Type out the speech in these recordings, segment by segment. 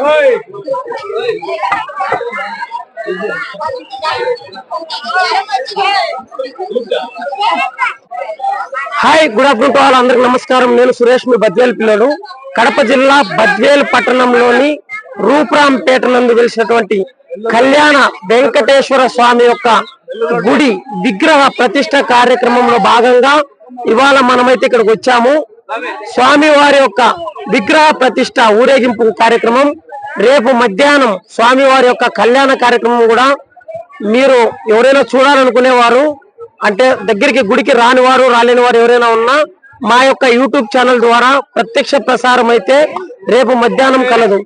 Hi, good afternoon to all. అందరికి నమస్కారం. నేను సురేష్, మీ బద్వేల్ పిల్లడు. కడప జిల్లా బద్వేల్ పట్టణంలోని రూపురాంపేట నందు వెలిసినటువంటి కళ్యాణ వెంకటేశ్వర స్వామి యొక్క గుడి విగ్రహ ప్రతిష్ట కార్యక్రమంలో భాగంగా ఇవాళ మనమైతే ఇక్కడికి వచ్చాము. స్వామి వారి యొక్క విగ్రహ ప్రతిష్ట ఊరేగింపు కార్యక్రమం రేపు మధ్యాహ్నం స్వామి వారి యొక్క కళ్యాణ కార్యక్రమం కూడా మీరు ఎవరైనా చూడాలనుకునేవారు, అంటే దగ్గరికి గుడికి రాని వారు రాలేని వారు ఎవరైనా ఉన్నా మా యొక్క యూట్యూబ్ ఛానల్ ద్వారా ప్రత్యక్ష ప్రసారం అయితే రేపు మధ్యాహ్నం కలదు.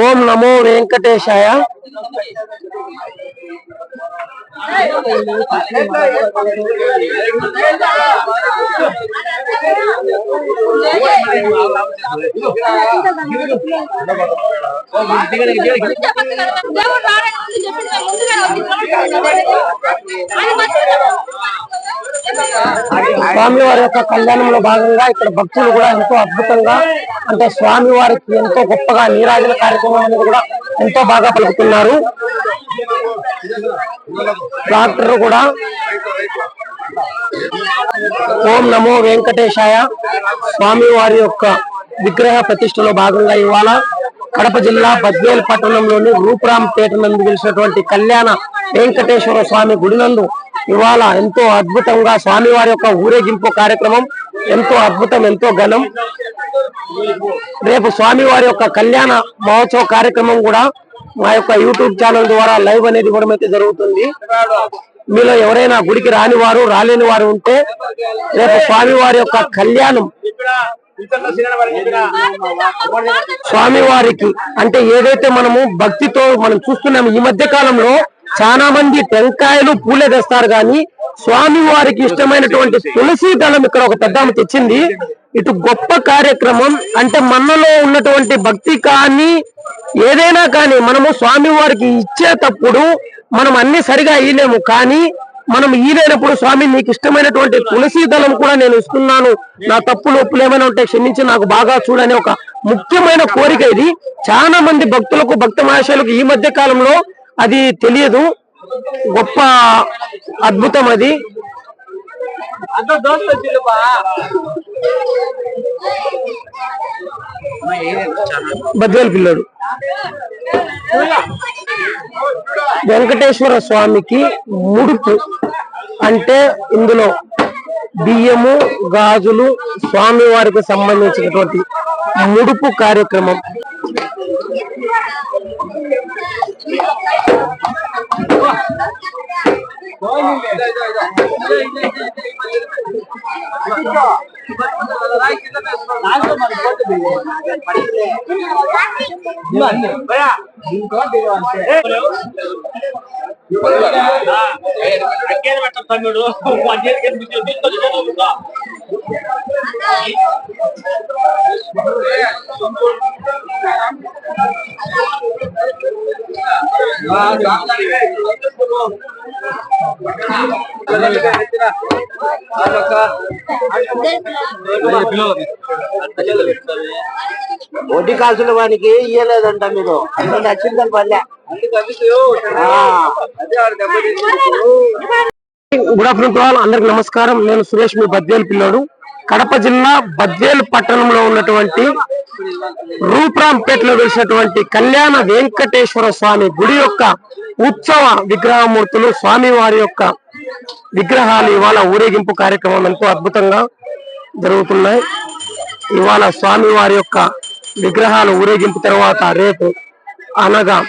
ఓం నమో వెంకటేశాయ. స్వామి వారి యొక్క కళ్యాణంలో భాగంగా ఇక్కడ భక్తులు కూడా ఎంతో అద్భుతంగా, అంటే స్వామి వారికి ఎంతో గొప్పగా నీరాజన కార్యక్రమం అనేది కూడా ఎంతో బాగా పలుకుతున్నారు. డాక్టర్ కూడా ఓం నమో వెంకటేశాయ. స్వామి వారి యొక్క విగ్రహ ప్రతిష్టలో భాగంగా ఇవాళ కడప జిల్లా బద్వేల్ పట్టణంలోని రూపురాంపేట నందు వెలిసినటువంటి కళ్యాణ వెంకటేశ్వర స్వామి గుడి నందు ఇవాళ ఎంతో అద్భుతంగా స్వామి వారి యొక్క ఊరేగింపు కార్యక్రమం ఎంతో అద్భుతం, ఎంతో ఘనం. రేపు స్వామి వారి యొక్క కళ్యాణ మహోత్సవ కార్యక్రమం కూడా మా యొక్క యూట్యూబ్ ఛానల్ ద్వారా లైవ్ అనేది ఇవ్వడం అయితే జరుగుతుంది. మీలో ఎవరైనా గుడికి రాని వారు రాలేని వారు ఉంటే రేపు స్వామి వారి యొక్క కళ్యాణం స్వామి వారికి, అంటే ఏదైతే మనము భక్తితో మనం చూస్తున్నాము ఈ మధ్య కాలంలో చాలా మంది టెంకాయలు పూలే తెస్తారు, కానీ స్వామి వారికి ఇష్టమైనటువంటి తులసి దళం ఇక్కడ ఒక పెద్ద తెచ్చింది. ఇటు గొప్ప కార్యక్రమం, అంటే మనలో ఉన్నటువంటి భక్తి కానీ ఏదైనా కానీ మనము స్వామి వారికి ఇచ్చేటప్పుడు మనం అన్ని సరిగా ఇయ్యలేము, కానీ మనం ఈలేనప్పుడు స్వామి నీకు ఇష్టమైనటువంటి తులసి దళం కూడా నేను ఇస్తున్నాను, నా తప్పులు ఒప్పులు ఏమైనా ఉంటే క్షమించి నాకు బాగా చూడని ఒక ముఖ్యమైన కోరిక ఇది. చాలా మంది భక్తులకు, భక్త మహర్షులకు ఈ మధ్య కాలంలో అది తెలియదు. గొప్ప అద్భుతం అది. బద్వేల్ పిల్లడు వెంకటేశ్వర స్వామికి ముడుపు, అంటే ఇందులో బియ్యము, గాజులు, స్వామి వారికి సంబంధించినటువంటి ముడుపు కార్యక్రమం. వడ్డీ కాసుల వానికి ఇయ్యలేదంట మీరు, నచ్చిందని పల్లె. Good afternoon to all. అందరికి నమస్కారం. నేను సురేష్, మీ బద్వేల్ పిల్లోడు. కడప జిల్లా బద్వేల్ పట్టణంలో ఉన్నటువంటి రూపురాంపేటలో వెలిసినటువంటి కళ్యాణ వెంకటేశ్వర స్వామి గుడి యొక్క ఉత్సవ విగ్రహమూర్తులు, స్వామి వారి యొక్క విగ్రహాలు ఇవాళ ఊరేగింపు కార్యక్రమం ఎంతో అద్భుతంగా జరుగుతున్నాయి. ఇవాళ స్వామి వారి యొక్క విగ్రహాలు ఊరేగింపు తర్వాత రేపు అనగా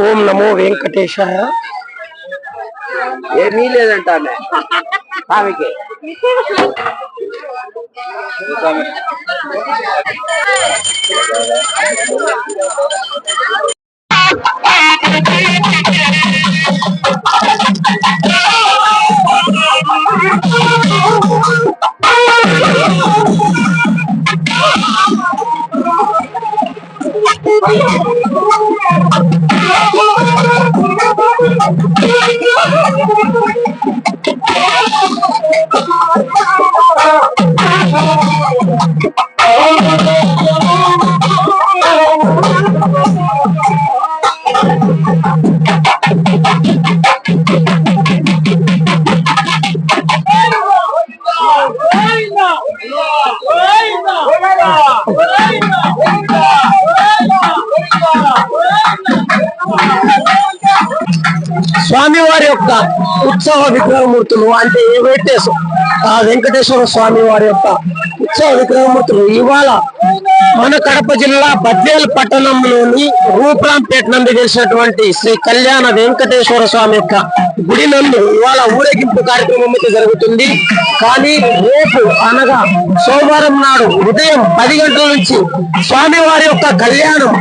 ఓం నమో వెంకటేశాయ. ఏమీ లేదంట ఆమెకి. స్వామివారి యొక్క ఉత్సవ విగ్రహమూర్తులు అంటే ఏవైతే ఆ వెంకటేశ్వర స్వామి వారి యొక్క ఉత్సవ విగ్రహమూర్తులు ఇవాళ మన కడప జిల్లా బద్వేల్ పట్టణంలోని రూప్రాంపేట నందు చేసినటువంటి శ్రీ కళ్యాణ వెంకటేశ్వర స్వామి యొక్క గుడి నందు ఇవాళ ఊరేగింపు కార్యక్రమం అయితే జరుగుతుంది. కానీ రేపు అనగా సోమవారం నాడు ఉదయం 10 గంటల నుంచి స్వామివారి యొక్క కళ్యాణం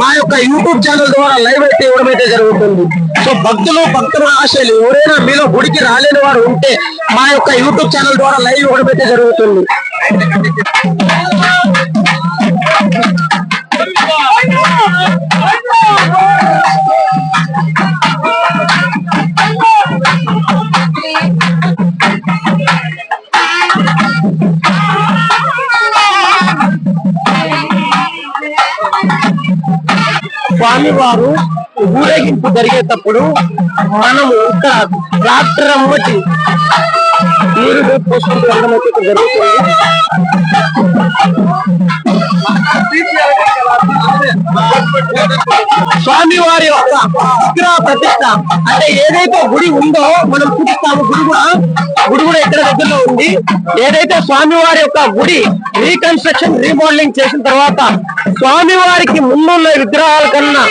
మా యొక్క యూట్యూబ్ ఛానల్ ద్వారా లైవ్ అయితే ఇవ్వడం అయితే జరుగుతుంది. సో భక్తుల ఆశలు ఎవరైనా మీలో గుడికి రాలేని వారు ఉంటే మా యొక్క యూట్యూబ్ ఛానల్ ద్వారా లైవ్ ఇవ్వడం అయితే జరుగుతుంది. స్వామివారు ఊరేగింపు జరిగేటప్పుడు మనము ఇక్కడ ట్రాక్టర్ అమ్మటి నీరు పోసుకుంటూ వెళ్ళడం అయితే జరుగుతుంది. స్వామివారి యొక్క విగ్రహ ప్రతిష్ట అంటే ఏదైతే గుడి ఉందో మనం చూపిస్తాము. గుడి కూడా ఇక్కడ దగ్గరలో ఉంది. ఏదైతే స్వామివారి యొక్క గుడి రీకన్స్ట్రక్షన్ రీమోడలింగ్ చేసిన తర్వాత స్వామివారికి ముందున్న విగ్రహాల కన్నా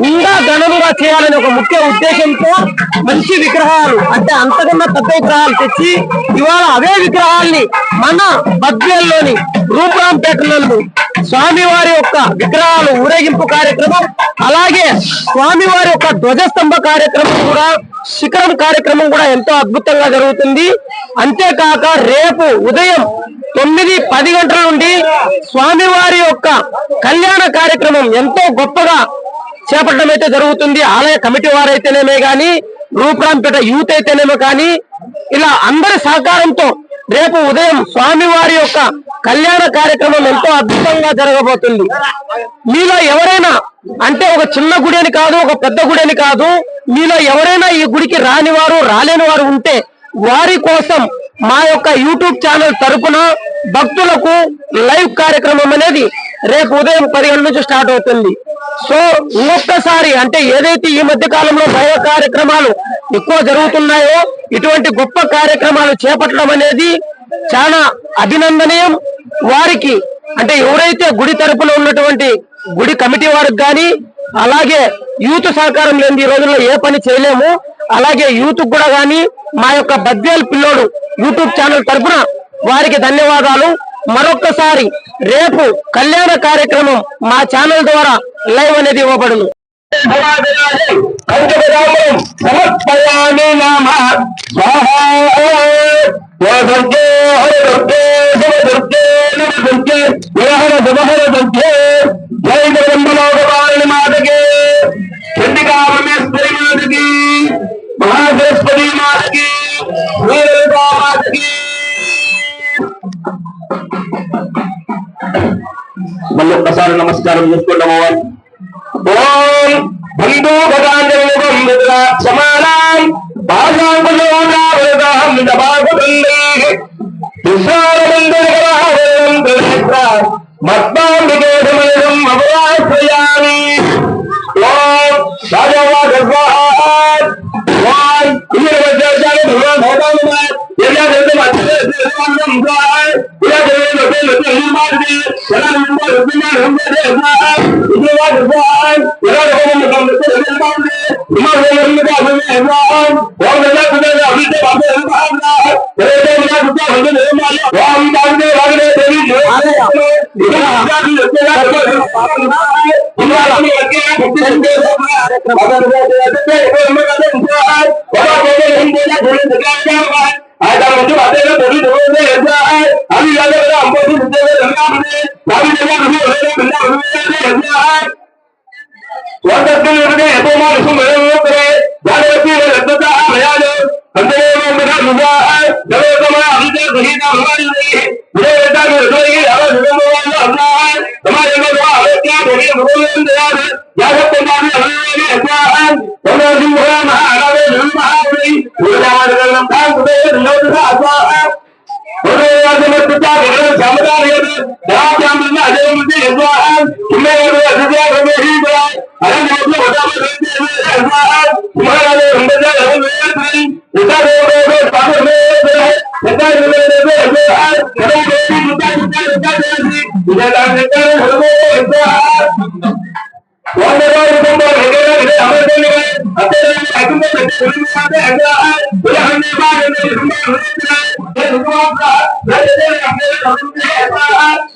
ఇంకా ఘనంగా చేయాలని ఒక ముఖ్య ఉద్దేశంతో మంచి విగ్రహాలు అంటే అంతకన్నా పెద్ద విగ్రహాలు తెచ్చి ఇవాళ అవే విగ్రహాల్ని మన బద్వేల్లోని రూప్రాంపేట నందు స్వామివారి యొక్క విగ్రహాలు ఊరేగింపు కార్యక్రమం, అలాగే స్వామివారి యొక్క ధ్వజస్తంభ కార్యక్రమం కూడా శిఖరం కార్యక్రమం కూడా ఎంతో అద్భుతంగా జరుగుతుంది. అంతేకాక రేపు ఉదయం 9-10 గంటల నుండి స్వామివారి యొక్క కళ్యాణ కార్యక్రమం ఎంతో గొప్పగా చేపట్టడం అయితే జరుగుతుంది. ఆలయ కమిటీ వారైతేనేమే కానీ రూప్రాంపేట యూత్ అయితేనేమో కానీ ఇలా అందరి సహకారంతో రేపు ఉదయం స్వామివారి యొక్క కళ్యాణ కార్యక్రమం ఎంతో అద్భుతంగా జరగబోతుంది. మీలో ఎవరైనా అంటే ఒక చిన్న గుడి అని కాదు, ఒక పెద్ద గుడి అని కాదు, మీలో ఎవరైనా ఈ గుడికి రాలేని వారు ఉంటే వారి కోసం మా యొక్క యూట్యూబ్ ఛానల్ తరపున భక్తులకు లైవ్ కార్యక్రమం అనేది రేపు ఉదయం 10 గంటల నుంచి స్టార్ట్ అవుతుంది. సో ఇంకొకసారి అంటే ఏదైతే ఈ మధ్య కాలంలో దైవ కార్యక్రమాలు ఎక్కువ జరుగుతున్నాయో ఇటువంటి గొప్ప కార్యక్రమాలు చేపట్టడం అనేది చాలా అభినందనీయం. వారికి అంటే ఎవరైతే గుడి తరపున ఉన్నటువంటి గుడి కమిటీ వారికి కానీ అలాగే యూత్ సహకారం లేని ఈ రోజుల్లో ఏ పని చేయలేము. అలాగే యూత్ కూడా కానీ మా యొక్క బద్వేల్ పిల్లోడు యూట్యూబ్ ఛానల్ తరపున వారికి ధన్యవాదాలు. మరొక్కసారి రేపు కళ్యాణ కార్యక్రమం మా ఛానల్ ద్వారా లైవ్ అనేది ఇవ్వబడును. మహాబృహస్పతి మాతకి మళ్ళీ ఒక్కసారి నమస్కారం చేసుకుంటాము. ఓం బంధు సమానం మత్మాంబికేశమేదం అపరాశ్రయామి. ఓం రాజవాగస్వాహాత్ ఓం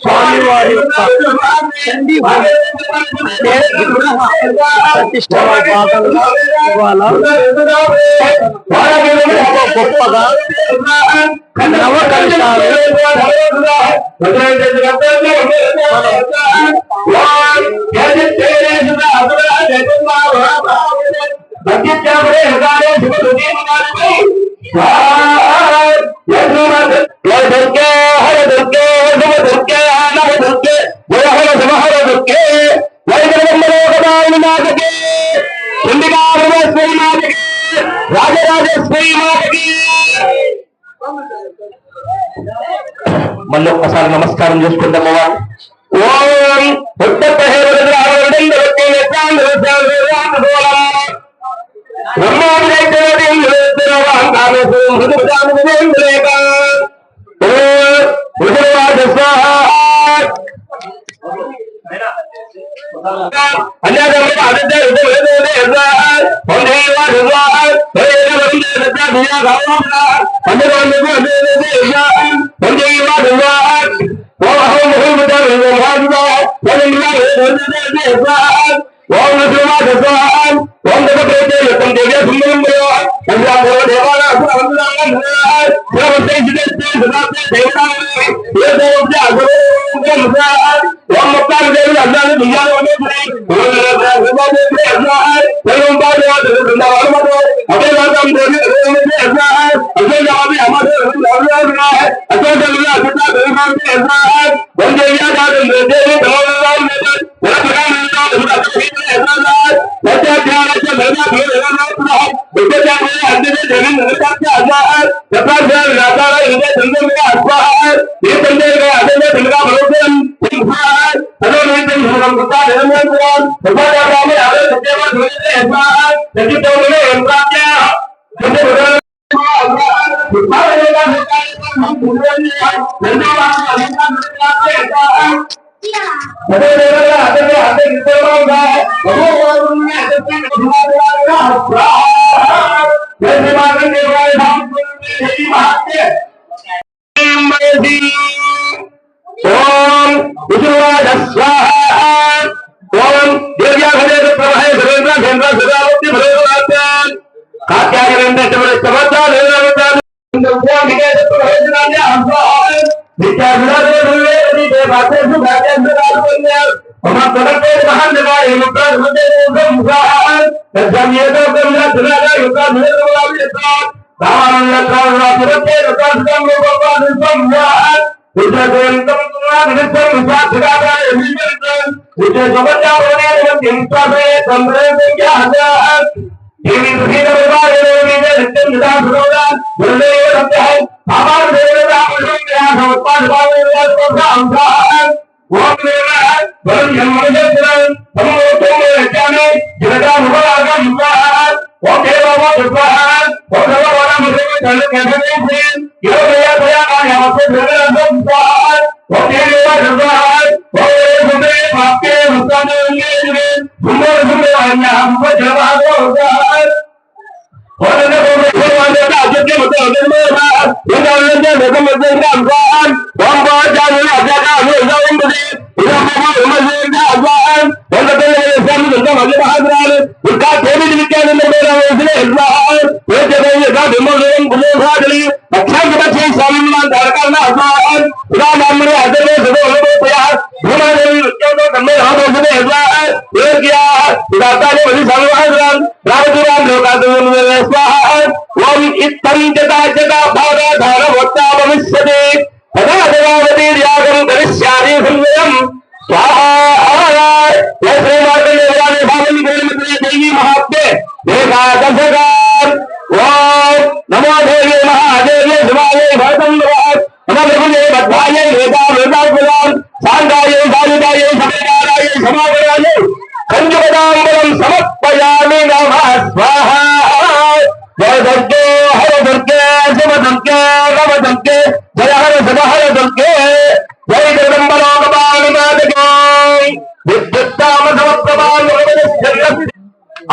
స్వామివారి యొక్క చండీ ప్రతిష్టలో భాగంగా ఇవాళ గొప్పగా నవకలశాలు మళ్ళీ ఒక్కసారి నమస్కారం చేసుకుంటాం ఓం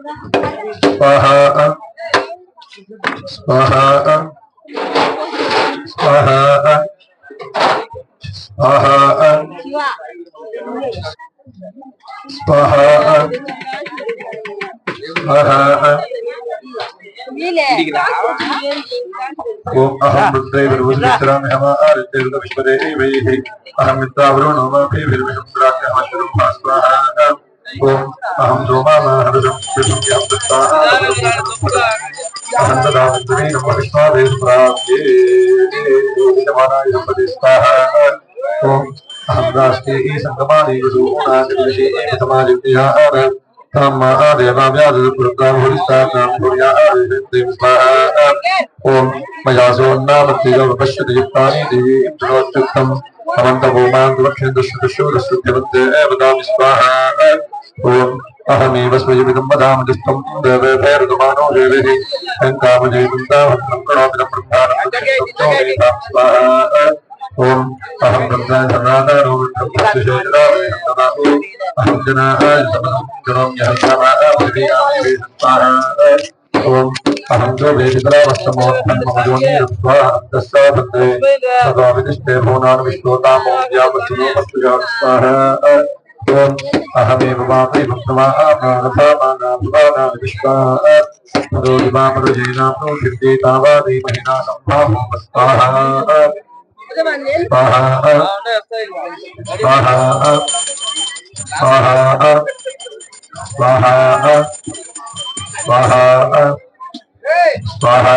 स्वाहा स्वाहा स्वाहा स्वाहा स्वाहा स्वाहा ओम अहम रुद्रैर्वरुद्रमिहमादित्यर्विश्वदेवैः अहम मित्रावरुणोमाभिर्विष्णुराज्ञः स्वाहा ओम अहम सोमामहर्षं विष्णुभ्यां स्वाहा अहं तदावृत्तमे नमः विष्णुदेवप्राप्ये नमः स्वाहा ओम अहम राष्ट्रे संगमादेव सोनादिविषये समादित्याः ओम मयासोन्नामत्रिगवपश्यति युक्तानि देवी इंद्रोत्युक्तम् अनन्तभूमान् स्वाहा ओम अहमेव स्वयमिदं वदामि दुष्टं देवैर्गमानो देवैः स्वाहा ओम अहम ब्रह्म धर्मादारो अहम जनाय ओम अहम जो वेदितरावस्तमोत्तमोनि स्वाहा भूनान् विश्वतामो स्वाहा ओम अहमेव मापे भक्तमानां विश्वाः महिना संभावो स्वाहा स्वाहा स्वाहा स्वाहा स्वाहा स्वाहा स्वाहा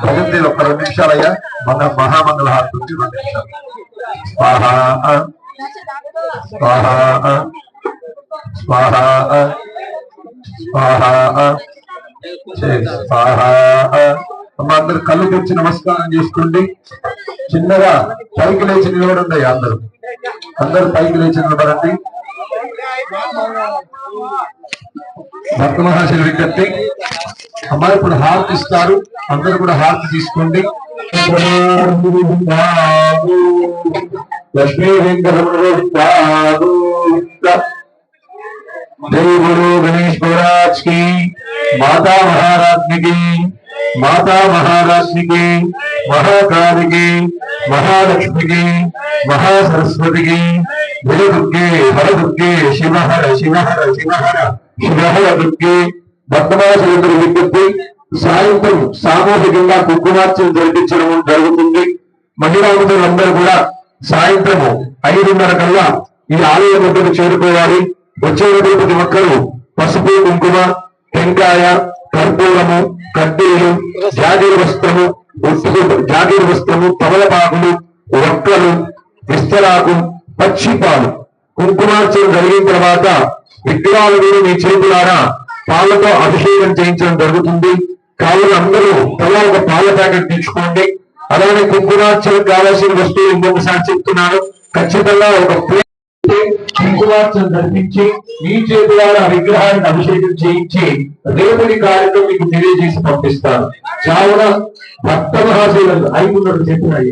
भगवती ఒక్క 2 నిమిషాలయ్యా మన మహామంగళ హారతి स्वाहा स्वाहा स्वाहा स्वाहा स्वाहा అమ్మ అందరు కళ్ళు తెచ్చి నమస్కారం చేసుకోండి చిన్నగా పైకి లేచి నిలబడండి అందరూ పైకి లేచి నిలబడండి భక్త మహాశయుల విజ్ఞప్తి అమ్మాయి ఇప్పుడు హారతి ఇస్తారు అందరూ కూడా హారతి తీసుకోండి లక్ష్మీ जय गुरु गणेश महाराज की माता महाराज की माता महाराष्ट्र की महाकाली की महालक्ष्मी की महासरस्वती की जय दुर्गे हर दुर्गे शिव हर शिव हर शिव हर शिव हर दुर्गे భక్తమాసులందరూ విజ్ఞప్తి సాయంత్రం సామూహికంగా కుంకుమార్చన జరిపించడం జరుగుతుంది. మహిళామందరూ కూడా సాయంత్రము 5:30 కల్లా ఈ ఆలయ వద్దకు చేరుకోవాలి. వచ్చేటప్పుడు ప్రతి ఒక్కరూ పసుపు కుంకుమ టెంకాయ కర్పూరము కడ్డీలు జాగీర వస్త్రము తమలపాకులు ఒక్కలు విస్తరాకు పచ్చిపాలు కుంకుమార్చన జరిగిన తర్వాత విగ్రహాలను మీ చేతులారా పాలతో అభిషేకం చేయించడం జరుగుతుంది. కావున అందరూ తలా ఒక పాల ప్యాకెట్ తెచ్చుకోండి. అలానే కుంకుమార్చనకు కావాల్సిన వస్తువులు ఇంకొకసారి చెప్తున్నాను. ఖచ్చితంగా ఒక కుంకుమార్చన జరిపించి మీ చేతులారా విగ్రహాన్ని అభిషేకం చేయించి రేపటి కార్యక్రమం మీకు తెలియజేసి పంపిస్తాను. కావున భక్త మహాశయులు 5:30 చెప్పినాయి.